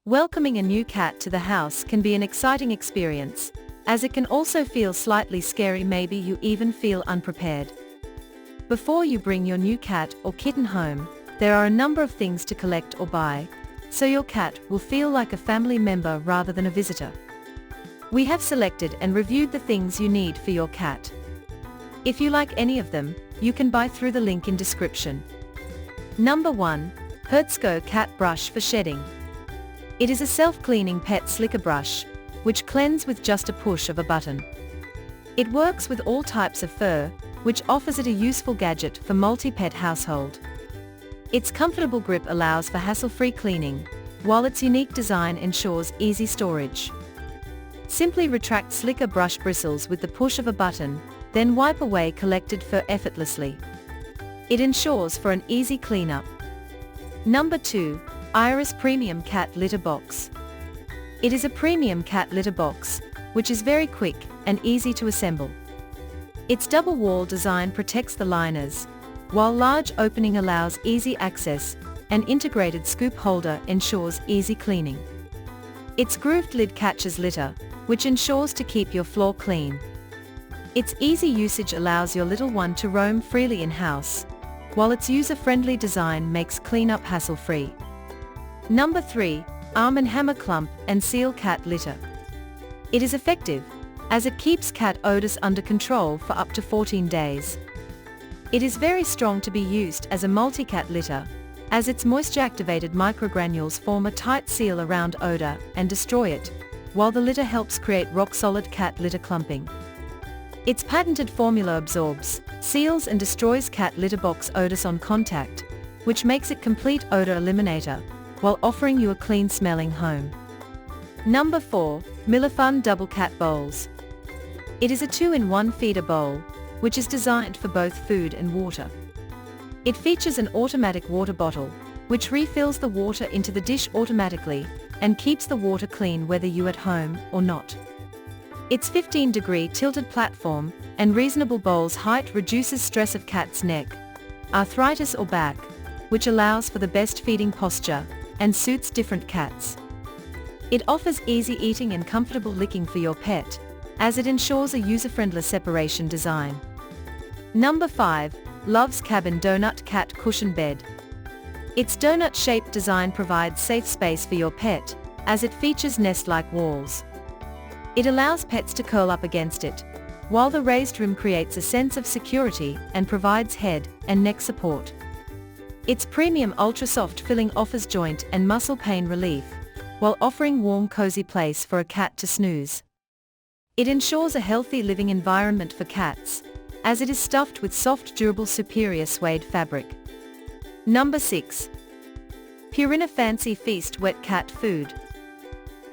Welcoming a new cat to the house can be an exciting experience, as it can also feel slightly scary, maybe you even feel unprepared. Before you bring your new cat or kitten home, there are a number of things to collect or buy, so your cat will feel like a family member rather than a visitor. We have selected and reviewed the things you need for your cat. If you like any of them, you can buy through the link in description. Number 1. Herzgo Cat Brush for shedding. It is a self-cleaning pet slicker brush, which cleanses with just a push of a button. It works with all types of fur, which offers it a useful gadget for multi-pet household. Its comfortable grip allows for hassle-free cleaning, while its unique design ensures easy storage. Simply retract slicker brush bristles with the push of a button, then wipe away collected fur effortlessly. It ensures for an easy cleanup. Number 2. Iris Premium Cat Litter Box. It is a premium cat litter box, which is very quick and easy to assemble. Its double wall design protects the liners, while large opening allows easy access, and integrated scoop holder ensures easy cleaning. Its grooved lid catches litter, which ensures to keep your floor clean. Its easy usage allows your little one to roam freely in-house, while its user-friendly design makes cleanup hassle-free. Number 3. Arm & Hammer Clump and Seal Cat Litter. It is effective, as it keeps cat odors under control for up to 14 days. It is very strong to be used as a multi-cat litter, as its moisture-activated microgranules form a tight seal around odor and destroy it, while the litter helps create rock-solid cat litter clumping. Its patented formula absorbs, seals and destroys cat litter box odors on contact, which makes it complete odor eliminator, while offering you a clean-smelling home. Number 4. Milaan Double Cat Bowls. It is a 2-in-1 feeder bowl, which is designed for both food and water. It features an automatic water bottle, which refills the water into the dish automatically, and keeps the water clean whether you're at home or not. Its 15-degree tilted platform and reasonable bowl's height reduces stress of cat's neck, arthritis or back, which allows for the best feeding posture, and suits different cats. It offers easy eating and comfortable licking for your pet, as it ensures a user-friendly separation design. Number 5. Love's Cabin Donut Cat Cushion Bed. Its donut-shaped design provides safe space for your pet, as it features nest-like walls. It allows pets to curl up against it, while the raised rim creates a sense of security and provides head and neck support. Its premium ultra-soft filling offers joint and muscle pain relief, while offering warm cozy place for a cat to snooze. It ensures a healthy living environment for cats, as it is stuffed with soft durable superior suede fabric. Number 6. Pina Fancy Feast Wet Cat Food.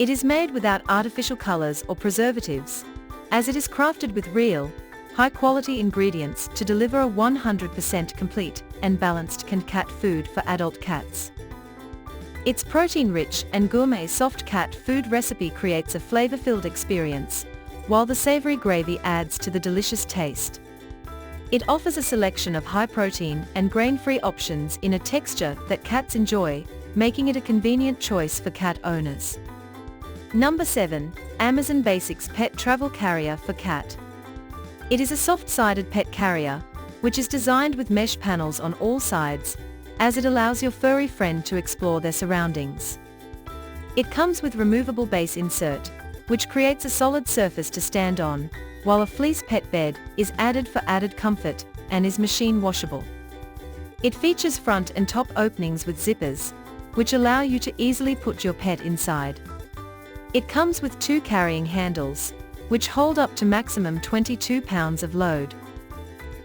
It is made without artificial colors or preservatives, as it is crafted with real, high-quality ingredients to deliver a 100% complete and balanced cat food for adult cats. Its protein-rich and gourmet soft cat food recipe creates a flavor-filled experience, while the savory gravy adds to the delicious taste. It offers a selection of high-protein and grain-free options in a texture that cats enjoy, making it a convenient choice for cat owners. Number 7. Amazon Basics Pet Travel Carrier for Cat. It is a soft-sided pet carrier, which is designed with mesh panels on all sides, as it allows your furry friend to explore their surroundings. It comes with removable base insert, which creates a solid surface to stand on, while a fleece pet bed is added for added comfort, and is machine washable. It features front and top openings with zippers, which allow you to easily put your pet inside. It comes with 2 carrying handles, which hold up to maximum 22 pounds of load.